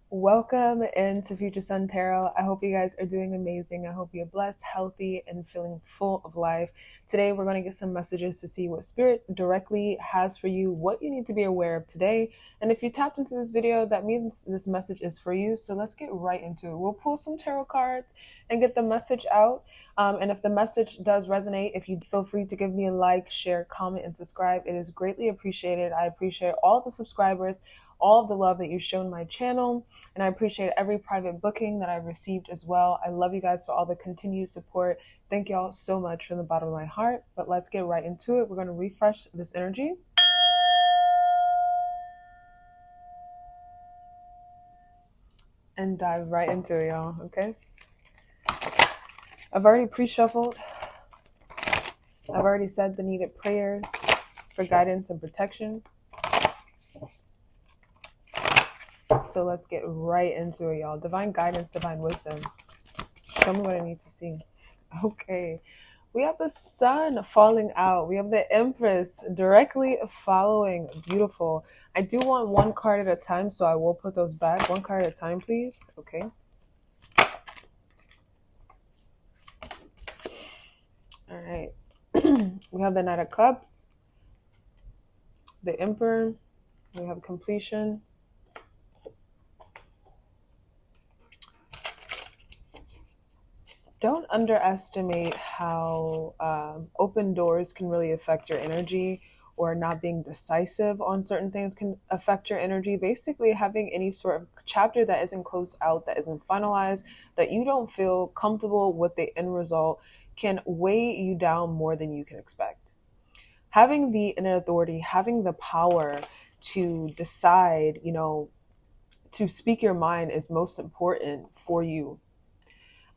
Welcome into Future Sun Tarot. I hope you guys are doing amazing. I hope you're blessed, healthy, and feeling full of life. Today, we're going to get some messages to see what Spirit directly has for you, what you need to be aware of today. And if you tapped into this video, that means this message is for you. So let's get right into it. We'll pull some tarot cards and get the message out. And if the message does resonate, if you feel free to give me a like, share, comment, and subscribe, it is greatly appreciated. I appreciate all the subscribers, all of the love that you've shown my channel, and I appreciate every private booking that I've received as well. I love you guys for all the continued support. Thank y'all so much from the bottom of my heart. But let's get right into it. We're going to refresh this energy and dive right into it, y'all. Okay. I've already pre-shuffled. I've already said the needed prayers for guidance and protection. So let's get right into it, y'all. Divine guidance, divine wisdom. Show me what I need to see. Okay. We have the sun falling out. We have the Empress directly following. Beautiful. I do want one card at a time, so I will put those back. One card at a time, please. Okay. All right. We have the Knight of Cups, the Emperor. We have completion. Don't underestimate how open doors can really affect your energy, or not being decisive on certain things can affect your energy. Basically, having any sort of chapter that isn't closed out, that isn't finalized, that you don't feel comfortable with the end result can weigh you down more than you can expect. Having the inner authority, having the power to decide, to speak your mind is most important for you.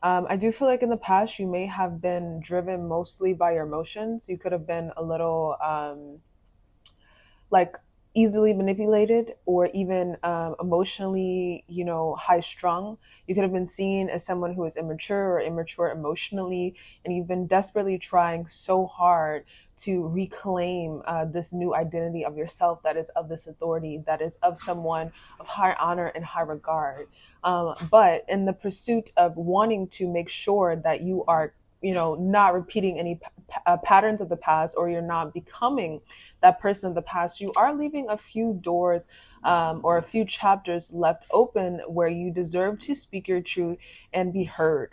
I do feel like in the past you may have been driven mostly by your emotions. You could have been a little like easily manipulated, or even emotionally, high strung. You could have been seen as someone who is immature or immature emotionally, and you've been desperately trying so hard to reclaim this new identity of yourself, that is of this authority, that is of someone of high honor and high regard. But in the pursuit of wanting to make sure that you are, not repeating any patterns of the past, or you're not becoming that person of the past, you are leaving a few doors, or a few chapters left open, where you deserve to speak your truth and be heard.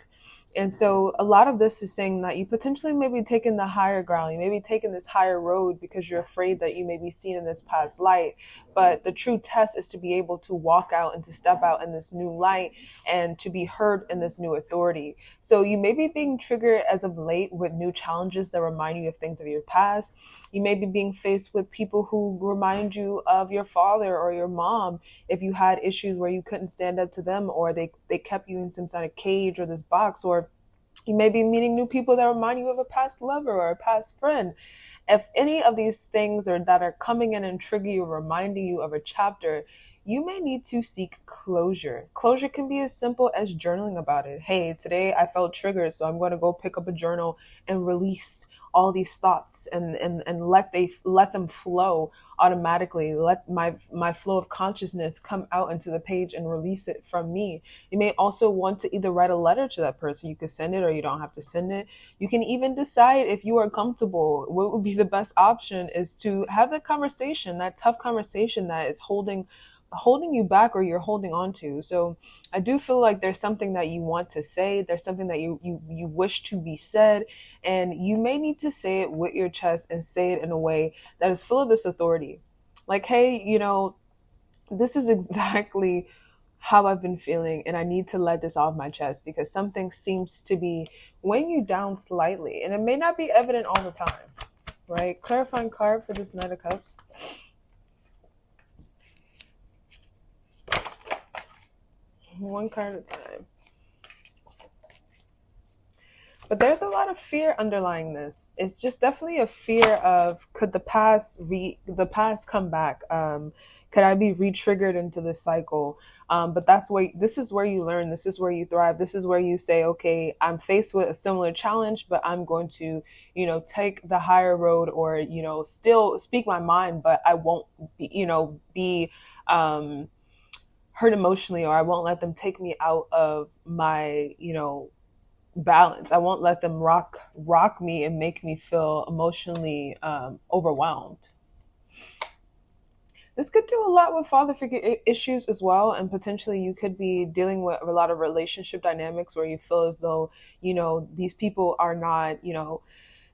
And so a lot of this is saying that you potentially may be taking the higher ground. You may be taking this higher road because you're afraid that you may be seen in this past light. But the true test is to be able to walk out and to step out in this new light, and to be heard in this new authority. So you may be being triggered as of late with new challenges that remind you of things of your past. You may be being faced with people who remind you of your father or your mom, if you had issues where you couldn't stand up to them, or they kept you in some kind of cage or this box. Or you may be meeting new people that remind you of a past lover or a past friend. If any of these things are that are coming in and trigger you, reminding you of a chapter, you may need to seek closure. Closure can be as simple as journaling about it. Hey, today I felt triggered, so I'm going to go pick up a journal and release all these thoughts, and let them flow automatically. Let my flow of consciousness come out into the page and release it from me. You may also want to either write a letter to that person. You could send it, or you don't have to send it. You can even decide, if you are comfortable, what would be the best option is to have that conversation, that tough conversation that is holding you back, or you're holding on to. So I do feel like there's something that you want to say. There's something that you wish to be said, and you may need to say it with your chest, and say it in a way that is full of this authority. Like, hey, this is exactly how I've been feeling, and I need to let this off my chest, because something seems to be weighing you down slightly, and it may not be evident all the time, right? Clarifying card for this Knight of Cups. One card at a time. But there's a lot of fear underlying this. It's just definitely a fear of, could the past come back? Could I be re-triggered into this cycle? But this is where you learn. This is where you thrive. This is where you say, okay, I'm faced with a similar challenge, but I'm going to, take the higher road, or, still speak my mind, but I won't be hurt emotionally, or I won't let them take me out of my, balance. I won't let them rock me and make me feel emotionally overwhelmed. This could do a lot with father figure issues as well, and potentially you could be dealing with a lot of relationship dynamics where you feel as though these people are not,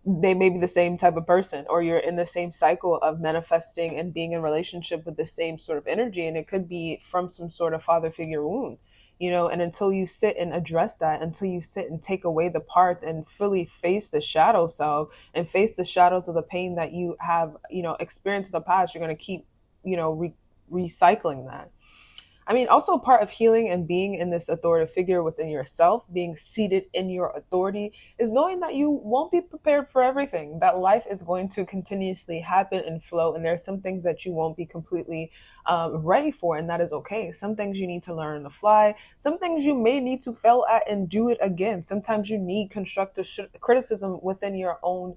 they may be the same type of person, or you're in the same cycle of manifesting and being in relationship with the same sort of energy, and it could be from some sort of father figure wound. And until you sit and address that, until you sit and take away the parts and fully face the shadow self and face the shadows of the pain that you have experienced in the past, you're going to keep recycling that. I mean, also part of healing and being in this authoritative figure within yourself, being seated in your authority, is knowing that you won't be prepared for everything, that life is going to continuously happen and flow. And there are some things that you won't be completely ready for, and that is okay. Some things you need to learn on the fly. Some things you may need to fail at and do it again. Sometimes you need constructive criticism within your own,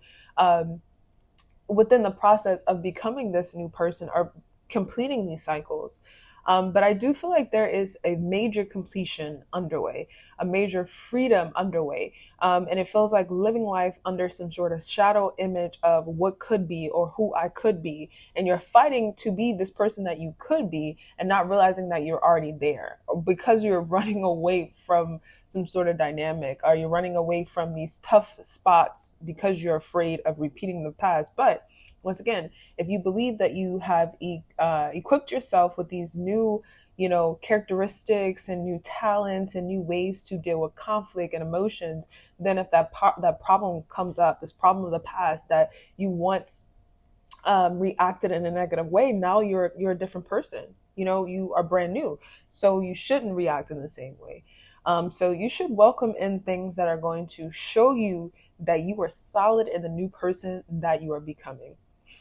within the process of becoming this new person or completing these cycles. But I do feel like there is a major completion underway, a major freedom underway. And it feels like living life under some sort of shadow image of what could be or who I could be. And you're fighting to be this person that you could be and not realizing that you're already there because you're running away from some sort of dynamic, or you're running away from these tough spots because you're afraid of repeating the past. But once again, if you believe that you have equipped yourself with these new, characteristics and new talents and new ways to deal with conflict and emotions, then if that problem comes up, this problem of the past that you once reacted in a negative way, now you're a different person. You are brand new, so you shouldn't react in the same way. So you should welcome in things that are going to show you that you are solid in the new person that you are becoming.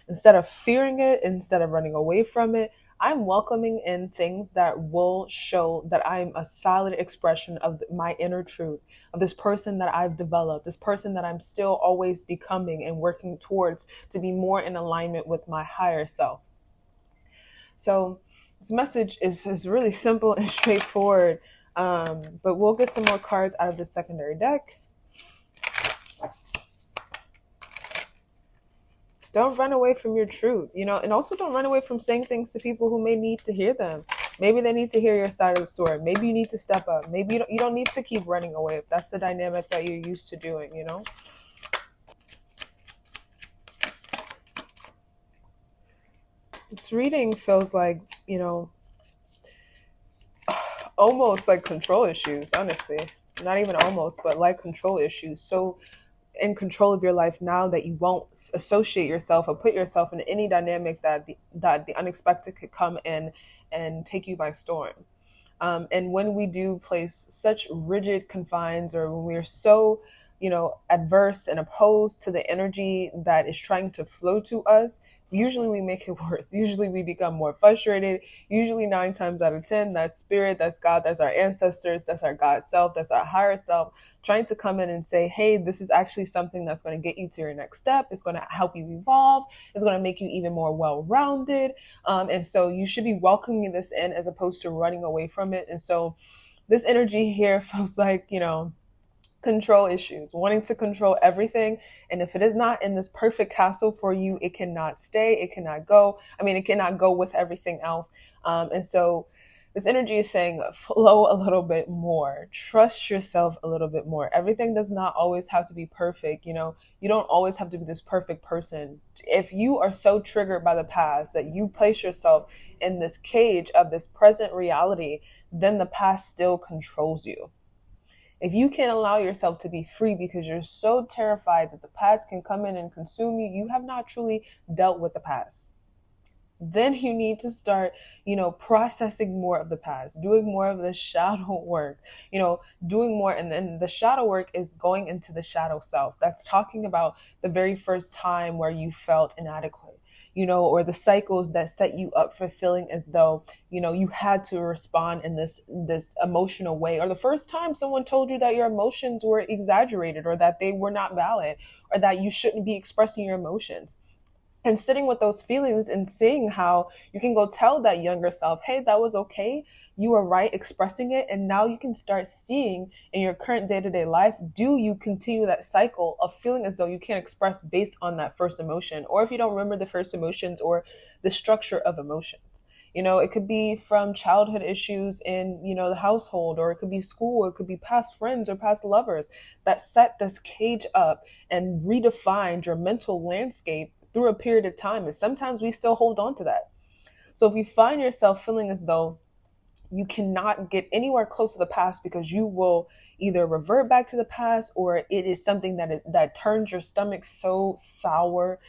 Instead of fearing it, instead of running away from it, I'm welcoming in things that will show that I'm a solid expression of my inner truth, of this person that I've developed, this person that I'm still always becoming and working towards to be more in alignment with my higher self. So this message is really simple and straightforward, but we'll get some more cards out of the secondary deck. Don't run away from your truth, and also don't run away from saying things to people who may need to hear them. Maybe they need to hear your side of the story. Maybe you need to step up. Maybe you don't need to keep running away if that's the dynamic that you're used to doing. This reading feels like, almost like control issues, honestly. Not even almost, but like control issues. So in control of your life now that you won't associate yourself or put yourself in any dynamic that the unexpected could come in and take you by storm. And when we do place such rigid confines, or when we're so adverse and opposed to the energy that is trying to flow to us, usually we make it worse. Usually we become more frustrated. Usually 9 times out of 10, that's spirit, that's God, that's our ancestors, that's our God self, that's our higher self trying to come in and say, hey, this is actually something that's going to get you to your next step. It's going to help you evolve. It's going to make you even more well-rounded. And so you should be welcoming this in as opposed to running away from it. And so this energy here feels like, control issues, wanting to control everything. And if it is not in this perfect castle for you, it cannot stay. It cannot go. It cannot go with everything else. And so this energy is saying flow a little bit more, trust yourself a little bit more. Everything does not always have to be perfect. You don't always have to be this perfect person. If you are so triggered by the past that you place yourself in this cage of this present reality, then the past still controls you. If you can't allow yourself to be free because you're so terrified that the past can come in and consume you, you have not truly dealt with the past. Then you need to start, processing more of the past, doing more of the shadow work, doing more. And then the shadow work is going into the shadow self. That's talking about the very first time where you felt inadequate, or the cycles that set you up for feeling as though, you had to respond in this emotional way, or the first time someone told you that your emotions were exaggerated, or that they were not valid, or that you shouldn't be expressing your emotions. And sitting with those feelings and seeing how you can go tell that younger self, hey, that was okay. you were right expressing it, and now you can start seeing in your current day-to-day life, do you continue that cycle of feeling as though you can't express based on that first emotion, or if you don't remember the first emotions or the structure of emotions. It could be from childhood issues in, the household, or it could be school, or it could be past friends or past lovers that set this cage up and redefined your mental landscape through a period of time. And sometimes we still hold on to that. So if you find yourself feeling as though you cannot get anywhere close to the past because you will either revert back to the past, or it is something that turns your stomach so sour,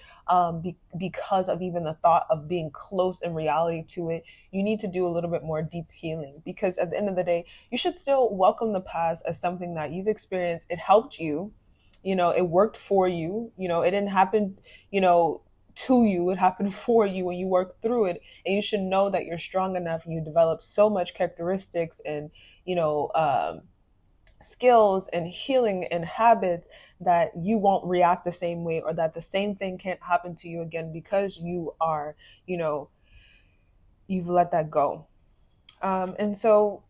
because of even the thought of being close in reality to it. You need to do a little bit more deep healing, because at the end of the day, you should still welcome the past as something that you've experienced. It helped you, it worked for you, it didn't happen, to you, it happened for you, and you worked through it. And you should know that you're strong enough, and you develop so much characteristics and, skills and healing and habits, that you won't react the same way, or that the same thing can't happen to you again, because you are, you've let that go. And so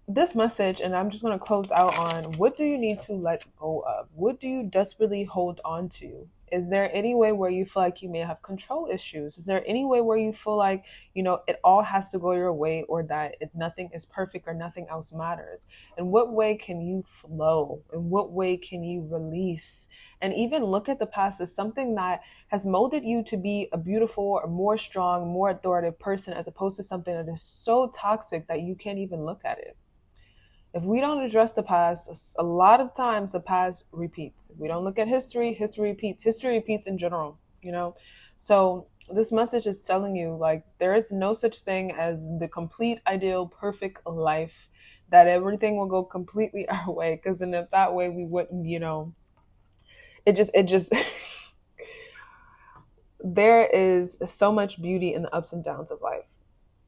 this message, and I'm just going to close out on, what do you need to let go of? What do you desperately hold on to? Is there any way where you feel like you may have control issues? Is there any way where you feel like, it all has to go your way, or that if nothing is perfect or nothing else matters? In what way can you flow? In what way can you release? And even look at the past as something that has molded you to be a beautiful, or more strong, more authoritative person, as opposed to something that is so toxic that you can't even look at it. If we don't address the past, a lot of times the past repeats. If we don't look at history, history repeats. History repeats in general. So this message is telling you, like, there is no such thing as the complete, ideal, perfect life, that everything will go completely our way. Because then if that way, we wouldn't, it just there is so much beauty in the ups and downs of life.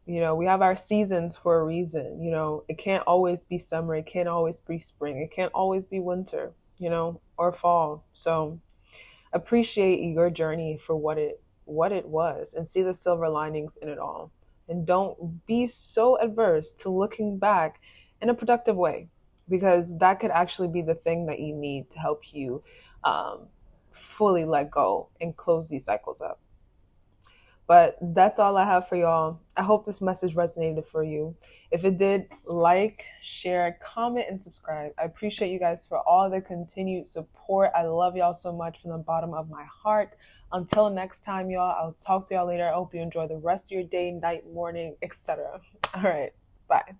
We have our seasons for a reason. It can't always be summer. It can't always be spring. It can't always be winter, or fall. So appreciate your journey for what it was, and see the silver linings in it all. And don't be so adverse to looking back in a productive way, because that could actually be the thing that you need to help you, fully let go and close these cycles up. But that's all I have for y'all. I hope this message resonated for you. If it did, like, share, comment, and subscribe. I appreciate you guys for all the continued support. I love y'all so much from the bottom of my heart. Until next time, y'all, I'll talk to y'all later. I hope you enjoy the rest of your day, night, morning, etc. All right. Bye.